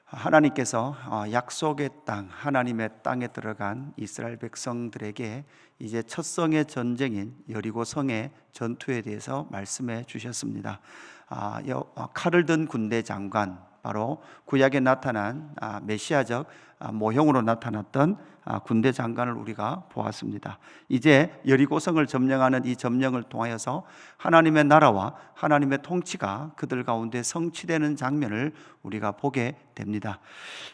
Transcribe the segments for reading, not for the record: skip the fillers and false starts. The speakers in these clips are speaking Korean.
하나님께서 약속의 땅, 하나님의 땅에 들어간 이스라엘 백성들에게 이제 첫 성의 전쟁인 여리고 성의 전투에 대해서 말씀해 주셨습니다. 칼을 든 군대 장관, 바로 구약에 나타난 메시아적 모형으로 나타났던 군대 장관을 우리가 보았습니다. 이제 여리고성을 점령하는 이 점령을 통하여서 하나님의 나라와 하나님의 통치가 그들 가운데 성취되는 장면을 우리가 보게 됩니다.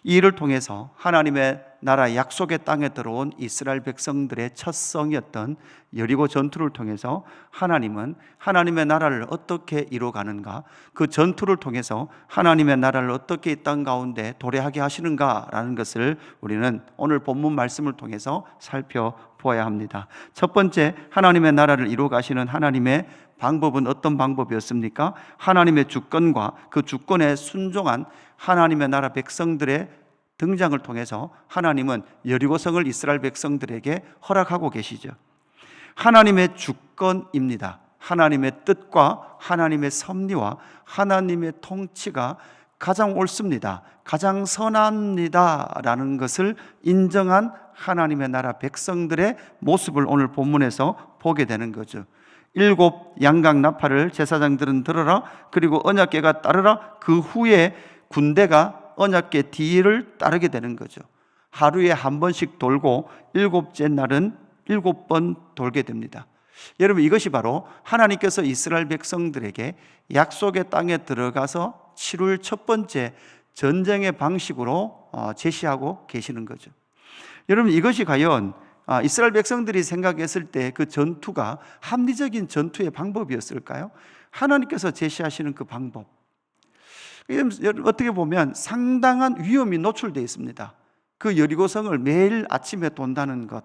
이 일을 통해서 하나님의 나라 약속의 땅에 들어온 이스라엘 백성들의 첫 성이었던 여리고 전투를 통해서 하나님은 하나님의 나라를 어떻게 이루어가는가, 그 전투를 통해서 하나님의 나라를 어떻게 이 땅 가운데 도래하게 하시는가라는 것을 우리는 오늘 본문 말씀을 통해서 살펴보아야 합니다. 첫 번째, 하나님의 나라를 이루어가시는 하나님의 방법은 어떤 방법이었습니까? 하나님의 주권과 그 주권에 순종한 하나님의 나라 백성들의 등장을 통해서 하나님은 여리고성을 이스라엘 백성들에게 허락하고 계시죠. 하나님의 주권입니다. 하나님의 뜻과 하나님의 섭리와 하나님의 통치가 가장 옳습니다, 가장 선합니다 라는 것을 인정한 하나님의 나라 백성들의 모습을 오늘 본문에서 보게 되는 거죠. 7 양각 나팔을 제사장들은 들어라, 그리고 언약궤가 따르라. 그 후에 군대가 언약궤 뒤를 따르게 되는 거죠. 하루에 한 번씩 돌고 7째 날은 7번 돌게 됩니다. 여러분, 이것이 바로 하나님께서 이스라엘 백성들에게 약속의 땅에 들어가서 치룰 첫 번째 전쟁의 방식으로 제시하고 계시는 거죠. 여러분, 이것이 과연 이스라엘 백성들이 생각했을 때 그 전투가 합리적인 전투의 방법이었을까요? 하나님께서 제시하시는 그 방법, 어떻게 보면 상당한 위험이 노출되어 있습니다. 그 여리고성을 매일 아침에 돈다는 것,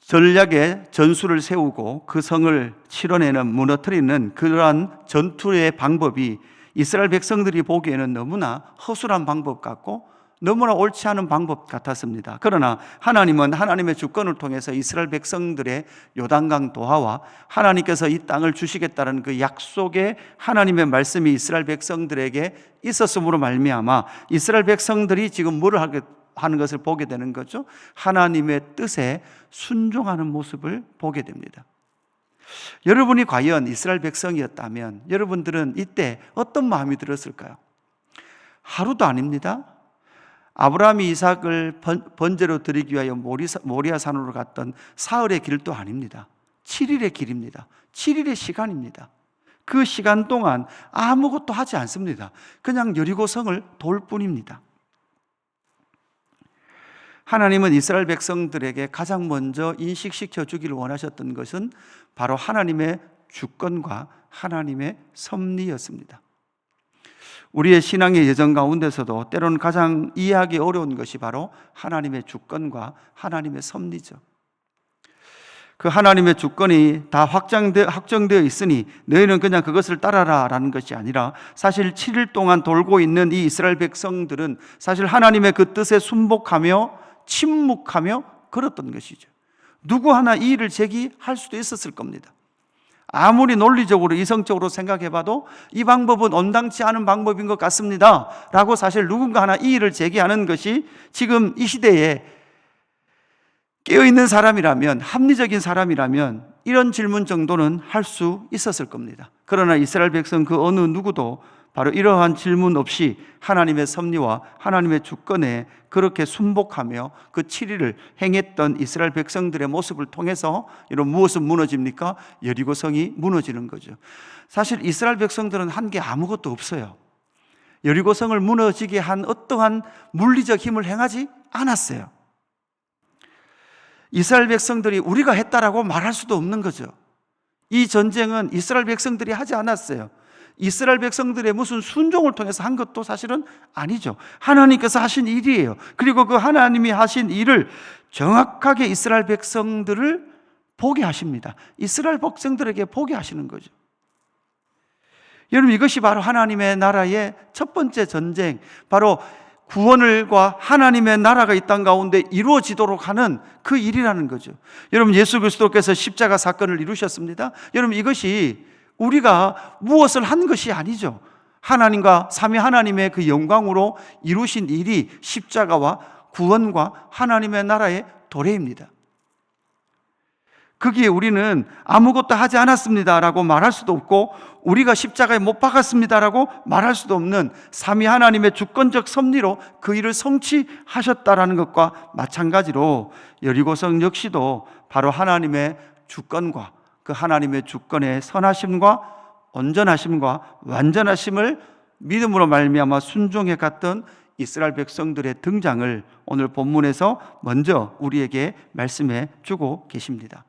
전략의 전술을 세우고 그 성을 치러내는, 무너뜨리는 그러한 전투의 방법이 이스라엘 백성들이 보기에는 너무나 허술한 방법 같고 너무나 옳지 않은 방법 같았습니다. 그러나 하나님은 하나님의 주권을 통해서 이스라엘 백성들의 요단강 도하와 하나님께서 이 땅을 주시겠다는 그 약속의 하나님의 말씀이 이스라엘 백성들에게 있었음으로 말미암아 이스라엘 백성들이 지금 뭐를 하는 것을 보게 되는 거죠. 하나님의 뜻에 순종하는 모습을 보게 됩니다. 여러분이 과연 이스라엘 백성이었다면 여러분들은 이때 어떤 마음이 들었을까요? 하루도 아닙니다. 아브라함이 이삭을 번제로 드리기 위하여 모리아 산으로 갔던 사흘의 길도 아닙니다. 7일의 길입니다. 7일의 시간입니다. 그 시간 동안 아무것도 하지 않습니다. 그냥 여리고성을 돌 뿐입니다. 하나님은 이스라엘 백성들에게 가장 먼저 인식시켜 주기를 원하셨던 것은 바로 하나님의 주권과 하나님의 섭리였습니다. 우리의 신앙의 여정 가운데서도 때로는 가장 이해하기 어려운 것이 바로 하나님의 주권과 하나님의 섭리죠. 그 하나님의 주권이 다 확정되어 있으니 너희는 그냥 그것을 따라라 라는 것이 아니라, 사실 7일 동안 돌고 있는 이 이스라엘 백성들은 사실 하나님의 그 뜻에 순복하며 침묵하며 걸었던 것이죠. 누구 하나 이 일을 제기할 수도 있었을 겁니다. 아무리 논리적으로 이성적으로 생각해봐도 이 방법은 온당치 않은 방법인 것 같습니다 라고 사실 누군가 하나 이 일을 제기하는 것이 지금 이 시대에 깨어있는 사람이라면, 합리적인 사람이라면 이런 질문 정도는 할 수 있었을 겁니다. 그러나 이스라엘 백성 그 어느 누구도 바로 이러한 질문 없이 하나님의 섭리와 하나님의 주권에 그렇게 순복하며 그 7일을 행했던 이스라엘 백성들의 모습을 통해서 이런 무엇은 무너집니까? 여리고성이 무너지는 거죠. 사실 이스라엘 백성들은 한 게 아무것도 없어요. 여리고성을 무너지게 한 어떠한 물리적 힘을 행하지 않았어요. 이스라엘 백성들이 우리가 했다라고 말할 수도 없는 거죠. 이 전쟁은 이스라엘 백성들이 하지 않았어요. 이스라엘 백성들의 무슨 순종을 통해서 한 것도 사실은 아니죠. 하나님께서 하신 일이에요. 그리고 그 하나님이 하신 일을 정확하게 이스라엘 백성들을 보게 하십니다. 이스라엘 백성들에게 보게 하시는 거죠. 여러분, 이것이 바로 하나님의 나라의 첫 번째 전쟁, 바로 구원과 하나님의 나라가 이 땅 가운데 이루어지도록 하는 그 일이라는 거죠. 여러분, 예수 그리스도께서 십자가 사건을 이루셨습니다. 여러분, 이것이 우리가 무엇을 한 것이 아니죠. 하나님과 삼위 하나님의 그 영광으로 이루신 일이 십자가와 구원과 하나님의 나라의 도래입니다. 거기에 우리는 아무것도 하지 않았습니다라고 말할 수도 없고, 우리가 십자가에 못 박았습니다라고 말할 수도 없는 삼위 하나님의 주권적 섭리로 그 일을 성취하셨다라는 것과 마찬가지로 여리고성 역시도 바로 하나님의 주권과 그 하나님의 주권의 선하심과 온전하심과 완전하심을 믿음으로 말미암아 순종해 갔던 이스라엘 백성들의 등장을 오늘 본문에서 먼저 우리에게 말씀해 주고 계십니다.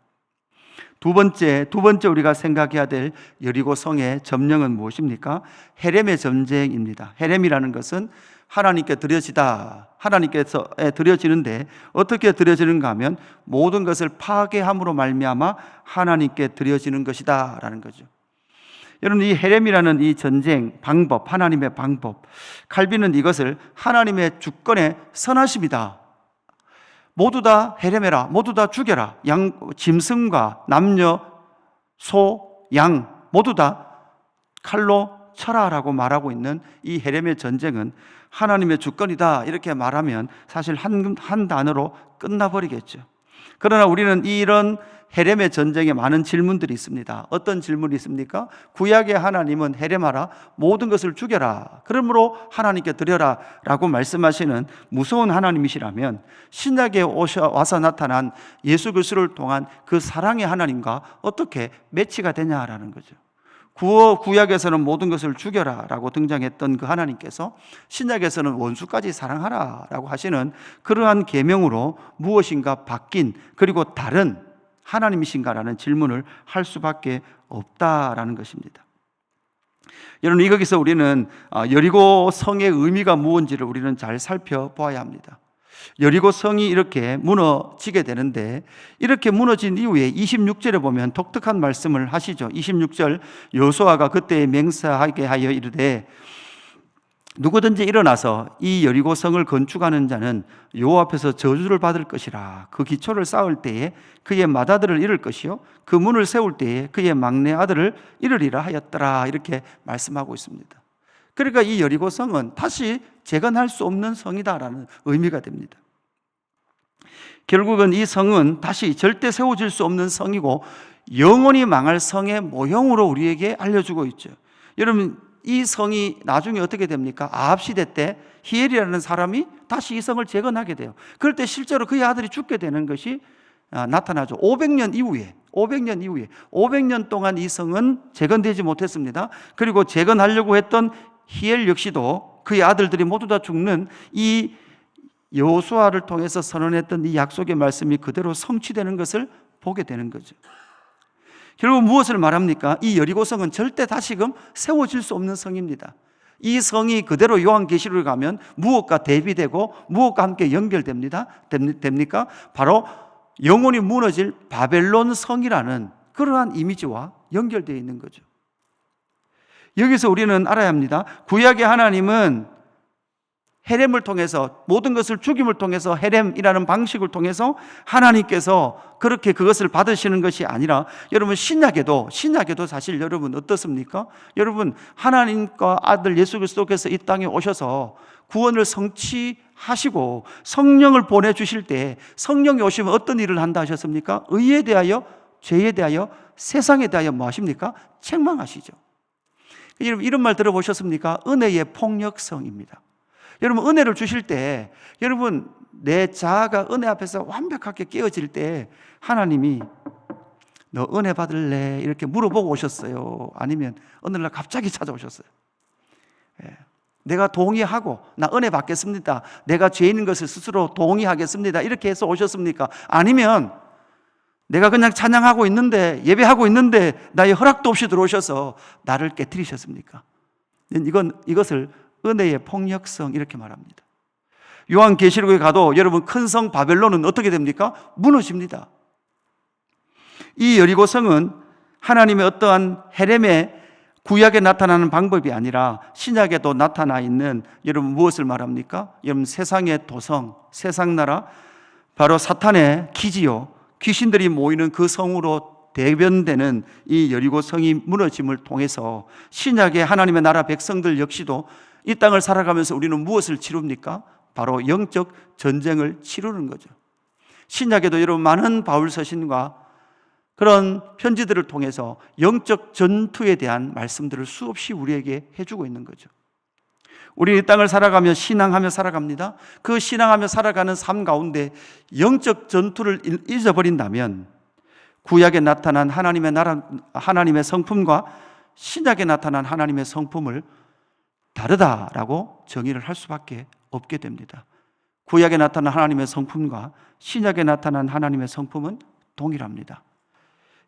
두 번째 우리가 생각해야 될 여리고성의 점령은 무엇입니까? 헤렘의 전쟁입니다. 헤렘이라는 것은 하나님께 드려지다, 하나님께서 드려지는데 어떻게 드려지는가 하면 모든 것을 파괴함으로 말미암아 하나님께 드려지는 것이다 라는 거죠. 여러분, 이 헤렘이라는 이 전쟁 방법, 하나님의 방법, 칼빈은 이것을 하나님의 주권의 선하심이다. 모두 다 헤렘해라, 모두 다 죽여라, 짐승과 남녀, 소, 양 모두 다 칼로 쳐라라고 말하고 있는 이 헤렘의 전쟁은 하나님의 주권이다 이렇게 말하면 사실 한 단어로 끝나버리겠죠. 그러나 우리는 이런 헤렘의 전쟁에 많은 질문들이 있습니다. 어떤 질문이 있습니까? 구약의 하나님은 헤렘하라, 모든 것을 죽여라, 그러므로 하나님께 드려라 라고 말씀하시는 무서운 하나님이시라면 신약에 와서 나타난 예수 그리스도를 통한 그 사랑의 하나님과 어떻게 매치가 되냐라는 거죠. 구약에서는 모든 것을 죽여라 라고 등장했던 그 하나님께서 신약에서는 원수까지 사랑하라 라고 하시는 그러한 계명으로 무엇인가 바뀐, 그리고 다른 하나님이신가라는 질문을 할 수밖에 없다라는 것입니다. 여러분, 여기서 우리는 여리고 성의 의미가 무엇인지를 우리는 잘 살펴보아야 합니다. 여리고 성이 이렇게 무너지게 되는데, 이렇게 무너진 이후에 26절에 보면 독특한 말씀을 하시죠. 26절, 여호수아가 그때 맹세하게 하여 이르되 누구든지 일어나서 이 여리고 성을 건축하는 자는 여호와 앞에서 저주를 받을 것이라. 그 기초를 쌓을 때에 그의 맏아들을 잃을 것이요 그 문을 세울 때에 그의 막내 아들을 잃으리라 하였더라. 이렇게 말씀하고 있습니다. 그러니까 이 여리고 성은 다시 재건할 수 없는 성이다라는 의미가 됩니다. 결국은 이 성은 다시 절대 세워질 수 없는 성이고 영원히 망할 성의 모형으로 우리에게 알려주고 있죠. 여러분, 이 성이 나중에 어떻게 됩니까? 아합 시대 때 히엘이라는 사람이 다시 이 성을 재건하게 돼요. 그럴 때 실제로 그의 아들이 죽게 되는 것이 나타나죠. 500년 이후에 500년 동안 이 성은 재건되지 못했습니다. 그리고 재건하려고 했던 히엘 역시도 그의 아들들이 모두 다 죽는 이 여호수아를 통해서 선언했던 이 약속의 말씀이 그대로 성취되는 것을 보게 되는 거죠. 결국 무엇을 말합니까? 이 여리고성은 절대 다시금 세워질 수 없는 성입니다. 이 성이 그대로 요한계시록에 가면 무엇과 대비되고 무엇과 함께 연결됩니다. 됩니까? 바로 영원히 무너질 바벨론 성이라는 그러한 이미지와 연결되어 있는 거죠. 여기서 우리는 알아야 합니다. 구약의 하나님은 헤렘을 통해서, 모든 것을 죽임을 통해서, 헤렘이라는 방식을 통해서 하나님께서 그렇게 그것을 받으시는 것이 아니라, 여러분 신약에도 사실 여러분 어떻습니까? 여러분, 하나님과 아들 예수 그리스도께서 이 땅에 오셔서 구원을 성취하시고 성령을 보내주실 때 성령이 오시면 어떤 일을 한다 하셨습니까? 의에 대하여, 죄에 대하여, 세상에 대하여 뭐 하십니까? 책망하시죠. 여러분, 이런 말 들어보셨습니까? 은혜의 폭력성입니다. 여러분, 은혜를 주실 때, 여러분 내 자아가 은혜 앞에서 완벽하게 깨어질 때 하나님이 너 은혜 받을래? 이렇게 물어보고 오셨어요? 아니면 어느 날 갑자기 찾아오셨어요? 내가 동의하고 나 은혜 받겠습니다, 내가 죄인인 것을 스스로 동의하겠습니다, 이렇게 해서 오셨습니까? 아니면 내가 그냥 찬양하고 있는데, 예배하고 있는데 나의 허락도 없이 들어오셔서 나를 깨트리셨습니까? 이것을 은혜의 폭력성 이렇게 말합니다. 요한계시록에 가도 여러분 큰 성 바벨론은 어떻게 됩니까? 무너집니다. 이 여리고성은 하나님의 어떠한 헤렘의 구약에 나타나는 방법이 아니라 신약에도 나타나 있는, 여러분 무엇을 말합니까? 여러분 세상의 도성, 세상 나라, 바로 사탄의 기지요, 귀신들이 모이는 그 성으로 대변되는 이 여리고 성이 무너짐을 통해서 신약의 하나님의 나라 백성들 역시도 이 땅을 살아가면서 우리는 무엇을 치릅니까? 바로 영적 전쟁을 치르는 거죠. 신약에도 여러분 많은 바울 서신과 그런 편지들을 통해서 영적 전투에 대한 말씀들을 수없이 우리에게 해주고 있는 거죠. 우리 이 땅을 살아가며 신앙하며 살아갑니다. 그 신앙하며 살아가는 삶 가운데 영적 전투를 잊어버린다면 구약에 나타난 하나님의 나라, 하나님의 성품과 신약에 나타난 하나님의 성품을 다르다라고 정의를 할 수밖에 없게 됩니다. 구약에 나타난 하나님의 성품과 신약에 나타난 하나님의 성품은 동일합니다.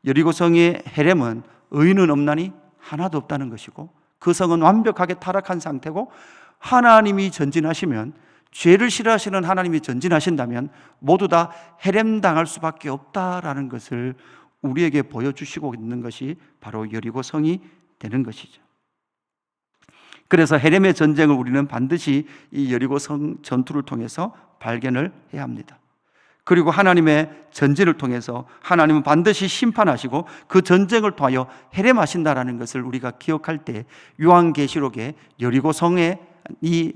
여리고 성의 헤렘은 의인은 없나니 하나도 없다는 것이고, 그 성은 완벽하게 타락한 상태고, 하나님이 전진하시면, 죄를 싫어하시는 하나님이 전진하신다면 모두 다 헤렘당할 수밖에 없다라는 것을 우리에게 보여주시고 있는 것이 바로 여리고 성이 되는 것이죠. 그래서 헤렘의 전쟁을 우리는 반드시 이 여리고 성 전투를 통해서 발견을 해야 합니다. 그리고 하나님의 전진을 통해서 하나님은 반드시 심판하시고 그 전쟁을 통하여 헤렘하신다라는 것을 우리가 기억할 때, 요한계시록의 여리고 성의 이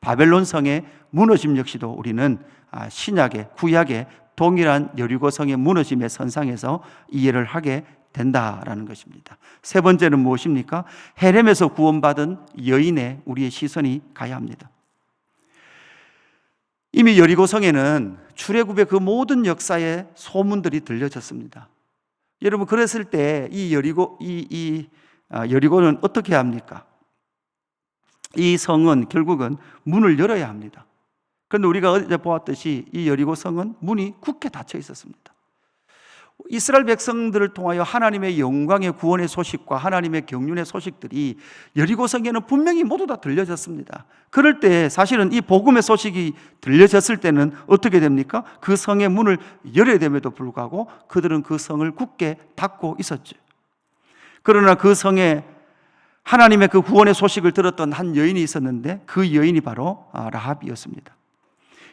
바벨론 성의 무너짐 역시도 우리는 신약의, 구약의 동일한 여리고 성의 무너짐의 선상에서 이해를 하게 된다라는 것입니다. 세 번째는 무엇입니까? 헤렘에서 구원받은 여인의 우리의 시선이 가야 합니다. 이미 여리고 성에는 출애굽의 그 모든 역사의 소문들이 들려졌습니다. 여러분, 그랬을 때 이 여리고는 어떻게 해야 합니까? 이 성은 결국은 문을 열어야 합니다. 그런데 우리가 어제 보았듯이 이 여리고 성은 문이 굳게 닫혀 있었습니다. 이스라엘 백성들을 통하여 하나님의 영광의 구원의 소식과 하나님의 경륜의 소식들이 여리고 성에는 분명히 모두 다 들려졌습니다. 그럴 때 사실은 이 복음의 소식이 들려졌을 때는 어떻게 됩니까? 그 성의 문을 열어야 됨에도 불구하고 그들은 그 성을 굳게 닫고 있었죠. 그러나 그 성에 하나님의 그 구원의 소식을 들었던 한 여인이 있었는데, 그 여인이 바로 라합이었습니다.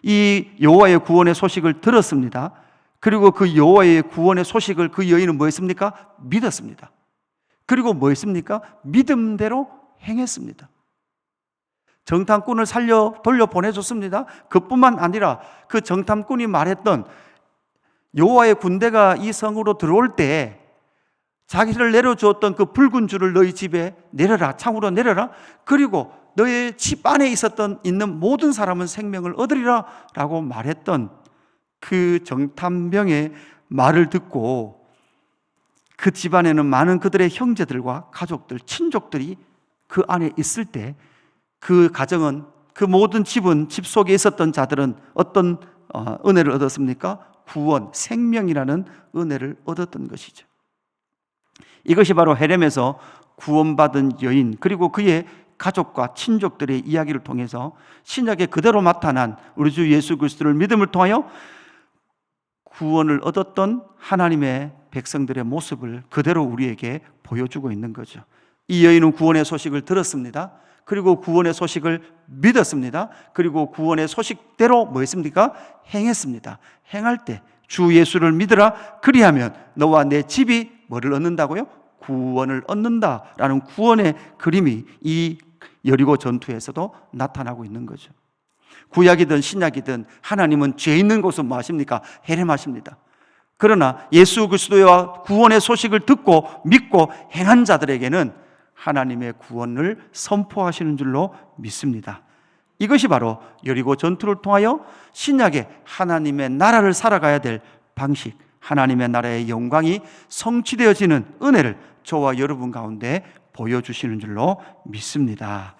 이 여호와의 구원의 소식을 들었습니다. 그리고 그 여호와의 구원의 소식을 그 여인은 뭐 했습니까? 믿었습니다. 그리고 뭐 했습니까? 믿음대로 행했습니다. 정탐꾼을 돌려 보내줬습니다. 그뿐만 아니라 그 정탐꾼이 말했던 여호와의 군대가 이 성으로 들어올 때 자기를 내려주었던 그 붉은 줄을 너희 집에 내려라, 창으로 내려라. 그리고 너의 집 안에 있는 모든 사람은 생명을 얻으리라 라고 말했던 그 정탐병의 말을 듣고 그 집안에는 많은 그들의 형제들과 가족들, 친족들이 그 안에 있을 때 그 가정은, 그 모든 집은, 집 속에 있었던 자들은 어떤 은혜를 얻었습니까? 구원, 생명이라는 은혜를 얻었던 것이죠. 이것이 바로 헤렘에서 구원받은 여인, 그리고 그의 가족과 친족들의 이야기를 통해서 신약에 그대로 나타난 우리 주 예수 그리스도를 믿음을 통하여 구원을 얻었던 하나님의 백성들의 모습을 그대로 우리에게 보여주고 있는 거죠. 이 여인은 구원의 소식을 들었습니다. 그리고 구원의 소식을 믿었습니다. 그리고 구원의 소식대로 뭐 했습니까? 행했습니다. 행할 때 주 예수를 믿으라, 그리하면 너와 내 집이 뭐를 얻는다고요? 구원을 얻는다라는 구원의 그림이 이 여리고 전투에서도 나타나고 있는 거죠. 구약이든 신약이든 하나님은 죄 있는 곳은 뭐 하십니까? 헤렘하십니다. 그러나 예수 그리스도와 구원의 소식을 듣고 믿고 행한 자들에게는 하나님의 구원을 선포하시는 줄로 믿습니다. 이것이 바로 여리고 전투를 통하여 신약의 하나님의 나라를 살아가야 될 방식, 하나님의 나라의 영광이 성취되어지는 은혜를 저와 여러분 가운데 보여주시는 줄로 믿습니다.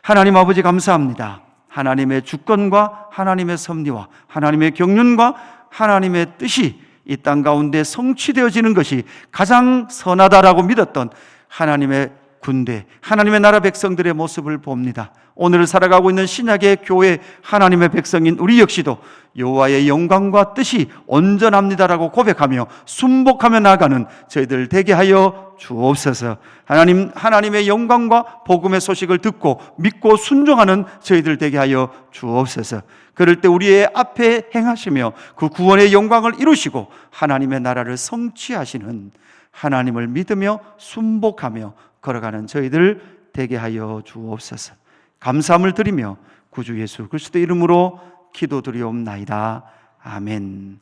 하나님 아버지 감사합니다. 하나님의 주권과 하나님의 섭리와 하나님의 경륜과 하나님의 뜻이 이 땅 가운데 성취되어지는 것이 가장 선하다라고 믿었던 하나님의 군대, 하나님의 나라 백성들의 모습을 봅니다. 오늘 살아가고 있는 신약의 교회 하나님의 백성인 우리 역시도 여호와의 영광과 뜻이 온전합니다라고 고백하며 순복하며 나아가는 저희들 되게 하여 주옵소서. 하나님의 영광과 복음의 소식을 듣고 믿고 순종하는 저희들 되게 하여 주옵소서. 그럴 때 우리의 앞에 행하시며 그 구원의 영광을 이루시고 하나님의 나라를 성취하시는, 하나님을 믿으며 순복하며 걸어가는 저희들 되게 하여 주옵소서. 감사함을 드리며 구주 예수 그리스도의 이름으로 기도드리옵나이다. 아멘.